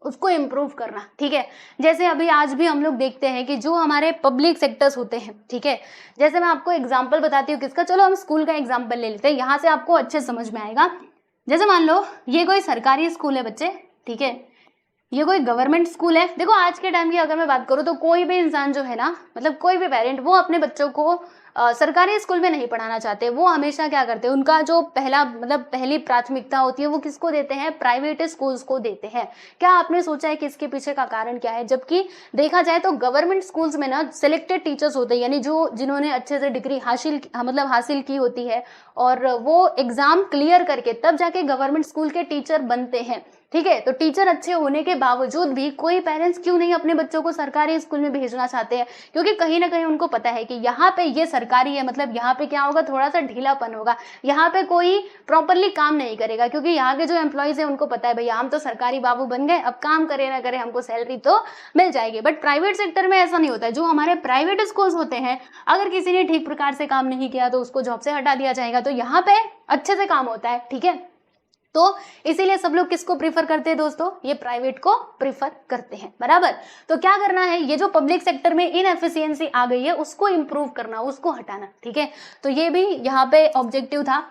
उसको इम्प्रूव करना। ठीक है, जैसे अभी आज भी हम लोग देखते हैं कि जो हमारे पब्लिक सेक्टर्स होते हैं, ठीक है, जैसे मैं आपको एग्जांपल बताती हूँ किसका, चलो हम स्कूल का एग्जांपल ले लेते हैं, यहाँ से आपको अच्छे समझ में आएगा। जैसे मान लो ये कोई सरकारी स्कूल है बच्चे, ठीक है, ये कोई गवर्नमेंट स्कूल है। देखो आज के टाइम की अगर मैं बात करूँ तो कोई भी इंसान जो है ना, मतलब कोई भी पेरेंट, वो अपने बच्चों को सरकारी स्कूल में नहीं पढ़ाना चाहते। वो हमेशा क्या करते हैं, उनका जो पहला मतलब पहली प्राथमिकता होती है वो किसको देते हैं, प्राइवेट स्कूल्स को देते हैं। क्या आपने सोचा है कि इसके पीछे का कारण क्या है? जबकि देखा जाए तो गवर्नमेंट स्कूल्स में ना सिलेक्टेड टीचर्स होते हैं, यानी जो जिन्होंने अच्छे से डिग्री हासिल की होती है और वो एग्जाम क्लियर करके तब जाके गवर्नमेंट स्कूल के टीचर बनते हैं। ठीक है, तो टीचर अच्छे होने के बावजूद भी कोई पेरेंट्स क्यों नहीं अपने बच्चों को सरकारी स्कूल में भेजना चाहते हैं? क्योंकि कहीं ना कहीं उनको पता है कि यहाँ पे ये सरकारी है, मतलब यहाँ पे क्या होगा, थोड़ा सा ढीलापन होगा, यहाँ पे कोई प्रॉपरली काम नहीं करेगा, क्योंकि यहाँ के जो एम्प्लॉयज है उनको पता है भैया हम तो सरकारी बाबू बन गए, अब काम करे ना करे हमको सैलरी तो मिल जाएगी। बट प्राइवेट सेक्टर में ऐसा नहीं होता है। जो हमारे प्राइवेट स्कूल्स होते हैं, अगर किसी ने ठीक प्रकार से काम नहीं किया तो उसको जॉब से हटा दिया जाएगा। तो यहाँ पे अच्छे से काम होता है। ठीक है, तो इसीलिए सब लोग किसको प्रीफर करते हैं दोस्तों, ये प्राइवेट को प्रीफर करते हैं, बराबर। तो क्या करना है, ये जो पब्लिक सेक्टर में इनएफिशिएंसी आ गई है उसको इंप्रूव करना, उसको हटाना। ठीक है, तो ये भी यहाँ पे ऑब्जेक्टिव था।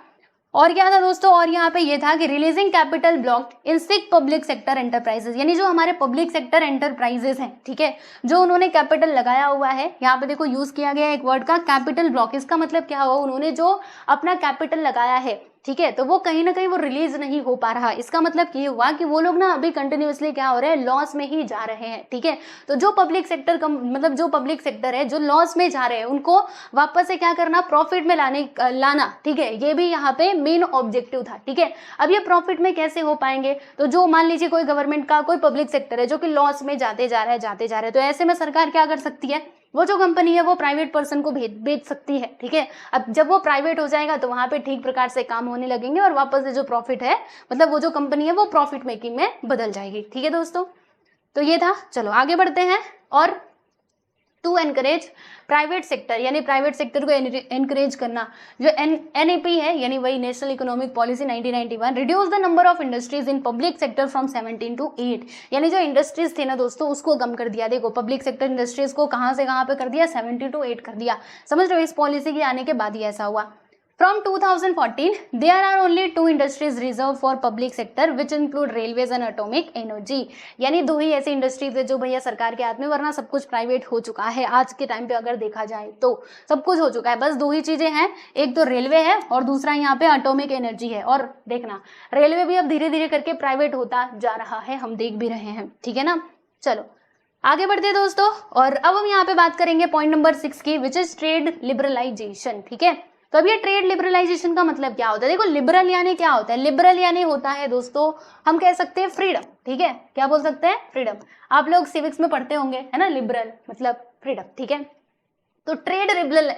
और क्या था दोस्तों, और यहाँ पे ये था कि releasing capital block in 6 public sector enterprises, यानी जो हमारे पब्लिक सेक्टर एंटरप्राइजेस हैं, ठीक है, जो उन्होंने कैपिटल लगाया हुआ है, यहाँ पे देखो यूज किया गया एक वर्ड का कैपिटल ब्लॉक। इसका मतलब क्या हुआ, उन्होंने जो अपना कैपिटल लगाया है, ठीक है, तो वो कहीं ना कहीं वो रिलीज नहीं हो पा रहा। इसका मतलब ये हुआ कि वो लोग ना अभी कंटिन्यूअसली क्या हो रहे हैं, लॉस में ही जा रहे हैं। ठीक है, तो जो पब्लिक सेक्टर मतलब जो पब्लिक सेक्टर है जो लॉस में जा रहे हैं, उनको वापस से क्या करना, प्रॉफिट में लाना। ठीक है, ये भी यहाँ पे मेन ऑब्जेक्टिव था। ठीक है, अब ये प्रॉफिट में कैसे हो पाएंगे, तो जो मान लीजिए कोई गवर्नमेंट का कोई पब्लिक सेक्टर है जो कि लॉस में जाते जा रहा है, तो ऐसे में सरकार क्या कर सकती है, वो जो कंपनी है वो प्राइवेट पर्सन को बेच सकती है। ठीक है, अब जब वो प्राइवेट हो जाएगा तो वहां पे ठीक प्रकार से काम होने लगेंगे और वापस से जो प्रॉफिट है, मतलब वो जो कंपनी है वो प्रॉफिट मेकिंग में बदल जाएगी। ठीक है दोस्तों, तो ये था। चलो आगे बढ़ते हैं। और टू एनकरेज प्राइवेट सेक्टर, यानी प्राइवेट सेक्टर को एनकरेज करना, जो एनईपी है यानी वही national economic policy 1991, reduce the number of industries in public sector from 17 to 8, यानी जो इंडस्ट्रीज थे ना दोस्तों उसको कम कर दिया। देखो पब्लिक सेक्टर इंडस्ट्रीज को कहाँ से कहाँ पे कर दिया, 17 to 8 कर दिया। समझ रहे हो, इस पॉलिसी के आने के बाद ही ऐसा हुआ। From 2014, there are only 2 industries reserved for public sector, which include railways and atomic energy. यानी 2 ही ऐसी इंडस्ट्रीज है जो भैया सरकार के हाथ में, वरना सब कुछ प्राइवेट हो चुका है। आज के टाइम पे अगर देखा जाए तो सब कुछ हो चुका है, बस 2 ही चीजें हैं, एक तो रेलवे है और दूसरा यहाँ पे एटॉमिक एनर्जी है। और देखना रेलवे भी अब धीरे धीरे करके प्राइवेट होता जा रहा है, हम देख भी रहे हैं। ठीक है ना, चलो आगे बढ़ते हैं दोस्तों। और अब हम यहाँ पे बात करेंगे पॉइंट नंबर 6 की, विच इज ट्रेड लिबरलाइजेशन। ठीक है, तो अब ये ट्रेड लिबरलाइजेशन का मतलब क्या होता है, देखो लिबरल यानी क्या होता है, लिबरल यानी होता है दोस्तों, हम कह सकते हैं फ्रीडम। ठीक है, क्या बोल सकते हैं, फ्रीडम। आप लोग सिविक्स में पढ़ते होंगे, है ना, लिबरल मतलब फ्रीडम। ठीक है, तो ट्रेड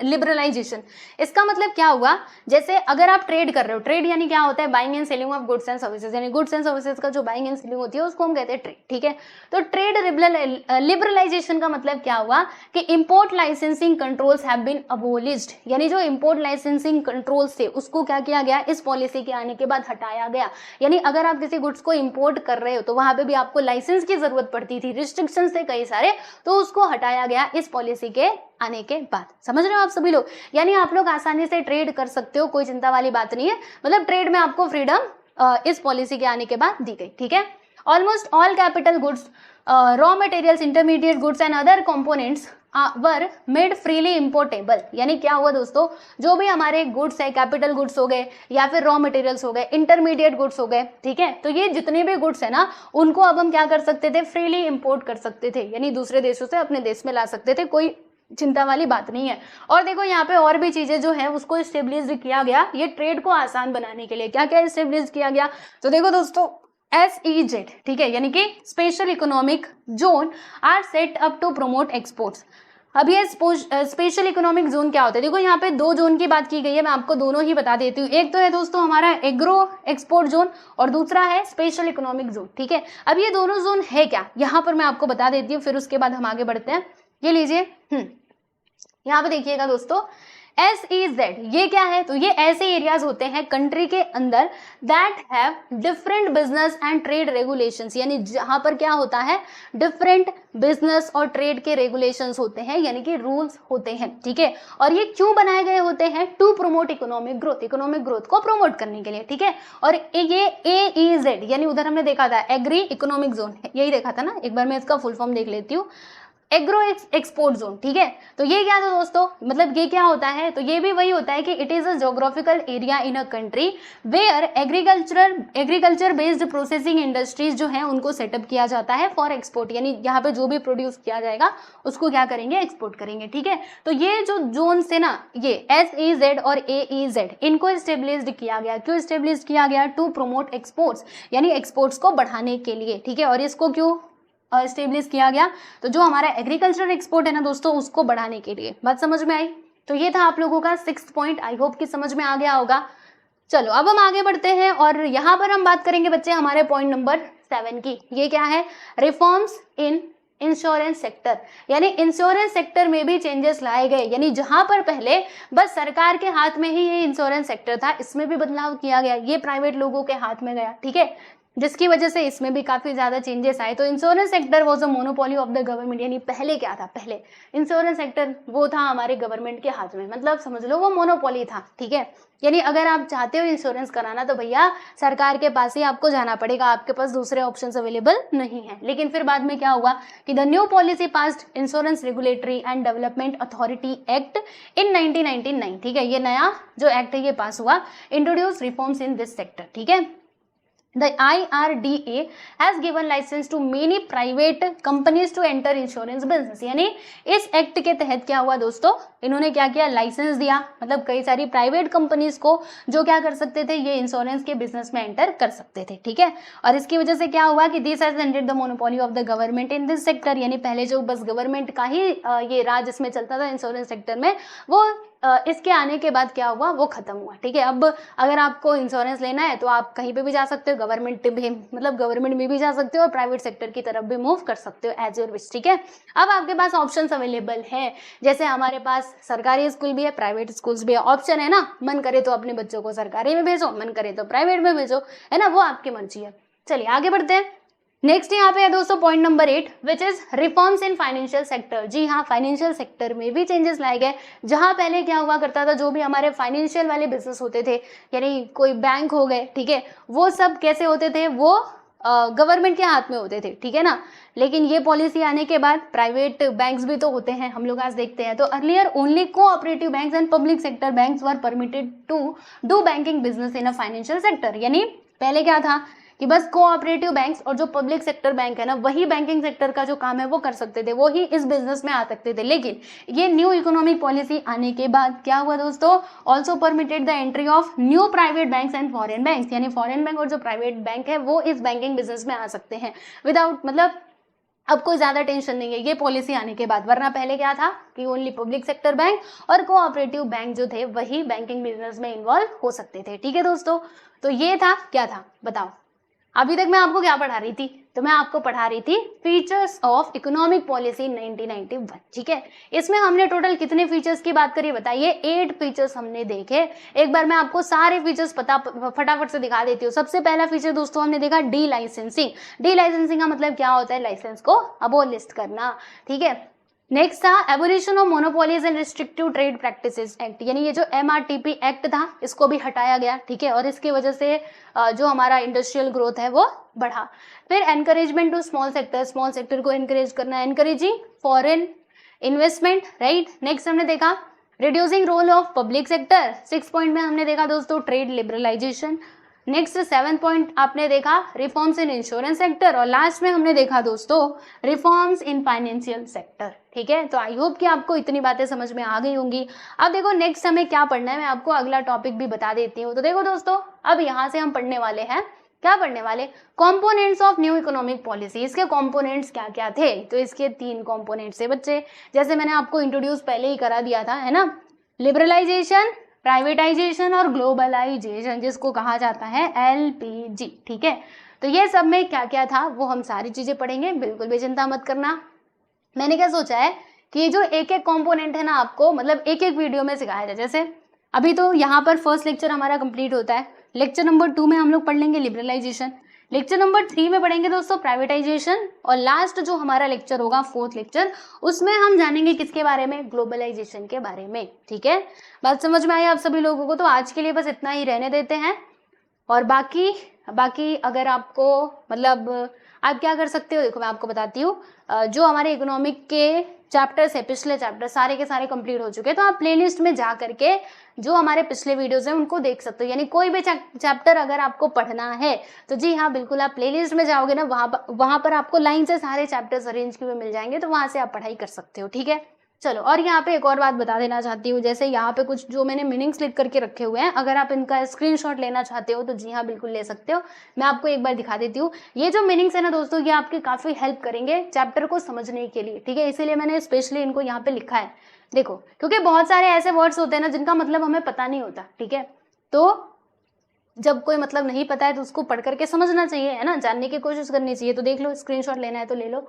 लिबरलाइजेशन इसका मतलब क्या हुआ, जैसे अगर आप ट्रेड कर रहे हो, ट्रेड यानी क्या होता है, buying and selling of goods and services, यानी गुड्स एंड सर्विसेज का जो बाइंग एंड सेलिंग होती है उसको हम कहते हैं ट्रेड। ठीक है, तो ट्रेड लिबरलाइजेशन का मतलब क्या हुआ कि import licensing controls have been abolished, यानी जो इंपोर्ट लाइसेंसिंग कंट्रोल्स थे उसको क्या किया गया, इस पॉलिसी के आने के बाद हटाया गया। यानी अगर आप किसी गुड्स को इंपोर्ट कर रहे हो तो वहां पे भी आपको लाइसेंस की जरूरत पड़ती थी, रिस्ट्रिक्शंस थे कई सारे, तो उसको हटाया गया इस पॉलिसी के आने के बाद। समझ रहे हो आप सभी लोग, यानी आप लोग आसानी से ट्रेड कर सकते हो, कोई चिंता वाली बात नहीं है, मतलब ट्रेड में आपको फ्रीडम इस पॉलिसी के आने के बाद दी गई। ठीक है, almost all capital goods, raw materials, intermediate goods and other components were made freely importable. यानी क्या हुआ दोस्तों, जो भी हमारे गुड्स है, कैपिटल गुड्स हो गए या फिर रॉ मटेरियल्स हो गए, इंटरमीडिएट गुड्स हो गए, ठीक है, तो ये जितने भी गुड्स है ना उनको अब हम क्या कर सकते थे, फ्रीली इम्पोर्ट कर सकते थे, यानी दूसरे देशों से अपने देश में ला सकते थे, कोई चिंता वाली बात नहीं है। और देखो यहाँ पे और भी चीजें जो है उसको स्टेब्लिश किया गया, ये ट्रेड को आसान बनाने के लिए। क्या क्या स्टेब्लिश किया गया, तो देखो दोस्तों SEZ, ठीक है, यानी कि special economic zone are set up to promote exports. अब ये स्पेशल इकोनॉमिक जोन क्या होता है, देखो यहाँ पे 2 जोन की बात की गई है, मैं आपको दोनों ही बता देती हूँ। एक तो है दोस्तों हमारा एग्रो एक्सपोर्ट जोन और दूसरा है स्पेशल इकोनॉमिक जोन। ठीक है, अब ये दोनों जोन है क्या, यहाँ पर मैं आपको बता देती हूँ, फिर उसके बाद हम आगे बढ़ते हैं। ये लीजिए, यहाँ पे देखिएगा दोस्तों, SEZ ये क्या है? तो ये ऐसे एरियाज होते हैं कंट्री के अंदर that have different business and trade regulations, यानी जहां पर क्या होता है, डिफरेंट बिजनेस और ट्रेड के रेगुलेशंस होते हैं, यानी कि रूल्स होते हैं, ठीक है। और ये क्यों बनाए गए होते हैं? To promote economic growth, economic growth को प्रमोट करने के लिए, ठीक है। और ये AEZ यानी उधर हमने देखा था एग्री इकोनॉमिक जोन, यही देखा था ना, एक बार मैं इसका फुल फॉर्म देख लेती हूँ, एग्रो एक्सपोर्ट जोन, ठीक है। तो ये क्या था दोस्तों, मतलब ये क्या होता है? तो ये भी वही होता है कि it is a geographical area in a country where agriculture based processing industries जो है उनको सेटअप किया जाता है फॉर एक्सपोर्ट, यानी यहाँ पे जो भी प्रोड्यूस किया जाएगा उसको क्या करेंगे, एक्सपोर्ट करेंगे, ठीक है। तो ये जो जोन से ना, ये SEZ और AEZ इनको स्टेब्लिश्ड किया गया, क्यों स्टेब्लिश किया गया? टू प्रमोट एक्सपोर्ट्स, यानी एक्सपोर्ट्स को बढ़ाने के लिए, ठीक है। और इसको क्यों स्टेब्लिश किया गया? तो जो हमारा एग्रीकल्चर एक्सपोर्ट है ना दोस्तों, उसको बढ़ाने के लिए। बात समझ में आई? तो ये था आप लोगों का 6th पॉइंट, आई होप कि समझ में आ गया होगा। चलो अब हम आगे बढ़ते हैं और यहाँ पर हम बात करेंगे बच्चे हमारे पॉइंट नंबर 7 की। ये क्या है? रिफॉर्म्स इन इंश्योरेंस सेक्टर, यानी इंश्योरेंस सेक्टर में भी चेंजेस लाए गए, यानी जहां पर पहले बस सरकार के हाथ में ही ये इंश्योरेंस सेक्टर था, इसमें भी बदलाव किया गया, ये प्राइवेट लोगों के हाथ में गया, ठीक है, जिसकी वजह से इसमें भी काफी ज्यादा चेंजेस आए। तो insurance sector was a monopoly of the government, यानी पहले क्या था, पहले इंश्योरेंस सेक्टर वो था हमारे गवर्नमेंट के हाथ में, मतलब समझ लो वो मोनोपोली था, ठीक है। यानी अगर आप चाहते हो इंश्योरेंस कराना तो भैया सरकार के पास ही आपको जाना पड़ेगा, आपके पास दूसरे ऑप्शंस अवेलेबल नहीं है। लेकिन फिर बाद में क्या हुआ कि the new policy passed insurance regulatory and development authority act in 1999, ठीक है। ये नया जो एक्ट है ये पास हुआ, introduce reforms in this sector, ठीक है। The IRDA has given license to many private companies to enter insurance business, यानी इस एक्ट के तहत क्या हुआ दोस्तों, इन्होंने क्या किया, लाइसेंस दिया, मतलब कई सारी प्राइवेट कंपनीज को जो क्या कर सकते थे, ये इंश्योरेंस के बिजनेस में एंटर कर सकते थे, ठीक है। और इसकी वजह से क्या हुआ कि this has ended the monopoly of the government in this sector, यानी पहले जो बस गवर्नमेंट का ही ये राज इसमें चलता था इंश्योरेंस सेक्टर में, वो इसके आने के बाद क्या हुआ, वो खत्म हुआ, ठीक है। अब अगर आपको इंश्योरेंस लेना है तो आप कहीं पे भी जा सकते हो, गवर्नमेंट भी, मतलब गवर्नमेंट में भी जा सकते हो और प्राइवेट सेक्टर की तरफ भी मूव कर सकते हो एज योर विश, ठीक है। अब आपके पास ऑप्शंस अवेलेबल है, जैसे हमारे पास सरकारी स्कूल भी है, प्राइवेट स्कूल्स भी है, ऑप्शन है ना, मन करे तो अपने बच्चों को सरकारी में भेजो, मन करे तो प्राइवेट में भेजो, है ना, वो आपकी मर्जी है। चलिए आगे बढ़ते हैं। नेक्स्ट यहाँ पे है दोस्तों point number 8 which is reforms in financial sector. जी हाँ, फाइनेंशियल सेक्टर में भी चेंजेस लाए गए। जहाँ पहले क्या हुआ करता था, जो भी हमारे फाइनेंशियल वाले बिजनेस होते थे, यानी कोई बैंक हो गए, ठीक है, वो सब कैसे होते थे, वो गवर्नमेंट के हाथ में होते थे, ठीक है ना। लेकिन ये पॉलिसी आने के बाद प्राइवेट बैंक्स भी तो होते हैं, हम लोग आज देखते हैं। तो earlier only cooperative banks and public sector banks were permitted to do banking business in a financial sector, यानी पहले क्या था कि बस कोऑपरेटिव बैंक्स और जो पब्लिक सेक्टर बैंक है ना, वही बैंकिंग सेक्टर का जो काम है वो कर सकते थे, वो ही इस बिजनेस में आ सकते थे। लेकिन ये न्यू इकोनॉमिक पॉलिसी आने के बाद क्या हुआ दोस्तों, also permitted the entry of new private banks and foreign banks, यानी फॉरेन बैंक और जो प्राइवेट बैंक है वो इस बैंकिंग बिजनेस में आ सकते हैं विदाउट, मतलब अब कोई ज्यादा टेंशन नहीं है ये पॉलिसी आने के बाद। वरना पहले क्या था कि ओनली पब्लिक सेक्टर बैंक और कोऑपरेटिव बैंक जो थे वही बैंकिंग बिजनेस में इन्वॉल्व हो सकते थे, ठीक है दोस्तों। तो ये था, क्या था बताओ। अभी तक मैं आपको क्या पढ़ा रही थी, तो मैं आपको पढ़ा रही थी फीचर्स ऑफ इकोनॉमिक पॉलिसी 1991, ठीक है। इसमें हमने टोटल कितने फीचर्स की बात करी बताइए, 8 फीचर्स हमने देखे। एक बार मैं आपको सारे फीचर्स फटाफट से दिखा देती हूँ। सबसे पहला फीचर दोस्तों हमने देखा डी लाइसेंसिंग। डी लाइसेंसिंग का मतलब क्या होता है, लाइसेंस को अबॉलिश करना, ठीक है। नेक्स्ट था abolition of monopolies and restrictive trade practices act, यानी ये जो MRTP एक्ट था इसको भी हटाया गया, ठीक है। और इसकी वजह से जो हमारा इंडस्ट्रियल ग्रोथ है वो बढ़ा। फिर encouragement to small sector, small sector को एनकरेज करना, encouraging foreign investment, right. Next हमने देखा reducing role of public sector. 6 point में हमने देखा दोस्तों ट्रेड लिबरलाइजेशन। नेक्स्ट 7 पॉइंट आपने देखा रिफॉर्म्स इन इंश्योरेंस सेक्टर। और लास्ट में हमने देखा दोस्तों रिफॉर्म्स इन फाइनेंशियल सेक्टर, ठीक है। तो आई होप कि आपको इतनी बातें समझ में आ गई होंगी। अब देखो नेक्स्ट हमें क्या पढ़ना है, मैं आपको अगला टॉपिक भी बता देती हूँ। तो देखो दोस्तों अब यहाँ से हम पढ़ने वाले हैं, क्या पढ़ने वाले, components of new economic policy. इसके कंपोनेंट्स क्या क्या थे, तो इसके 3 कंपोनेंट्स है बच्चे, जैसे मैंने आपको इंट्रोड्यूस पहले ही करा दिया था, है ना। लिबरलाइजेशन, प्राइवेटाइजेशन और ग्लोबलाइजेशन, जिसको कहा जाता है LPG, ठीक है। तो ये सब में क्या क्या था वो हम सारी चीजें पढ़ेंगे, बिल्कुल भी चिंता मत करना। मैंने क्या सोचा है कि ये जो एक एक कॉम्पोनेंट है ना आपको मतलब एक एक वीडियो में सिखाया जाए। जैसे अभी तो यहाँ पर फर्स्ट लेक्चर हमारा कंप्लीट होता है, लेक्चर नंबर 2 में हम लोग पढ़ लेंगे लिबरलाइजेशन, लेक्चर नंबर 3 में पढ़ेंगे दोस्तों प्राइवेटाइजेशन, और लास्ट जो हमारा लेक्चर होगा फोर्थ लेक्चर, उसमें हम जानेंगे किसके बारे में, ग्लोबलाइजेशन के बारे में। ठीक है, बात समझ में आई आप सभी लोगों को? तो आज के लिए बस इतना ही रहने देते हैं, और बाकी अगर आपको मतलब आप क्या कर सकते हो, देखो मैं आपको बताती हूँ, जो हमारे इकोनॉमिक के चैप्टर्स है, पिछले चैप्टर सारे के सारे कंप्लीट हो चुके हैं, तो आप प्लेलिस्ट में जा करके जो हमारे पिछले वीडियोस हैं उनको देख सकते हो। यानी कोई भी चैप्टर अगर आपको पढ़ना है तो जी हाँ बिल्कुल, आप प्लेलिस्ट में जाओगे ना, वहां पर आपको लाइन से सारे चैप्टर्स अरेंज किए हुए मिल जाएंगे, तो वहां से आप पढ़ाई कर सकते हो। ठीक है, चलो, और यहाँ पे एक और बात बता देना चाहती हूँ, जैसे यहाँ पे कुछ जो मैंने मीनिंग्स लिख करके रखे हुए हैं, अगर आप इनका स्क्रीनशॉट लेना चाहते हो तो जी हाँ बिल्कुल ले सकते हो। मैं आपको एक बार दिखा देती हूँ। ये जो मीनिंग्स है ना दोस्तों, ये आपकी काफी हेल्प करेंगे चैप्टर को समझने के लिए। ठीक है, इसीलिए मैंने स्पेशली इनको यहाँ पे लिखा है। देखो, क्योंकि बहुत सारे ऐसे वर्ड्स होते हैं ना जिनका मतलब हमें पता नहीं होता। ठीक है, तो जब कोई मतलब नहीं पता है तो उसको पढ़ करके समझना चाहिए, है ना, जानने की कोशिश करनी चाहिए। तो देख लो, स्क्रीनशॉट लेना है तो ले लो।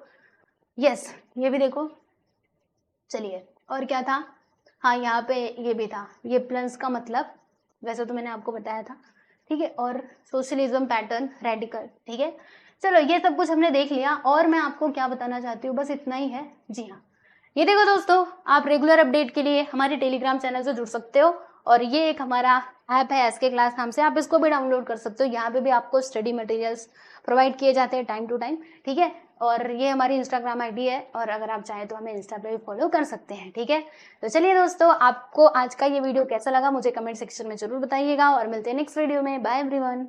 यस, ये भी देखो। चलिए, और क्या था, हाँ यहाँ पे ये भी था, ये प्लस का मतलब वैसे तो मैंने आपको बताया था। ठीक है, और सोशलिज्म पैटर्न रेडिकल। ठीक है, चलो ये सब कुछ हमने देख लिया, और मैं आपको क्या बताना चाहती हूँ, बस इतना ही है। जी हाँ, ये देखो दोस्तों, आप रेगुलर अपडेट के लिए हमारे टेलीग्राम चैनल से जुड़ सकते हो, और ये एक हमारा ऐप है एसके क्लास नाम से, आप इसको भी डाउनलोड कर सकते हो। यहाँ पे भी आपको स्टडी मटेरियल्स प्रोवाइड किए जाते हैं टाइम टू टाइम। ठीक है, और ये हमारी इंस्टाग्राम आईडी है, और अगर आप चाहें तो हमें इंस्टा पे भी फॉलो कर सकते हैं। ठीक है, तो चलिए दोस्तों, आपको आज का ये वीडियो कैसा लगा मुझे कमेंट सेक्शन में जरूर बताइएगा, और मिलते हैं नेक्स्ट वीडियो में। Bye everyone.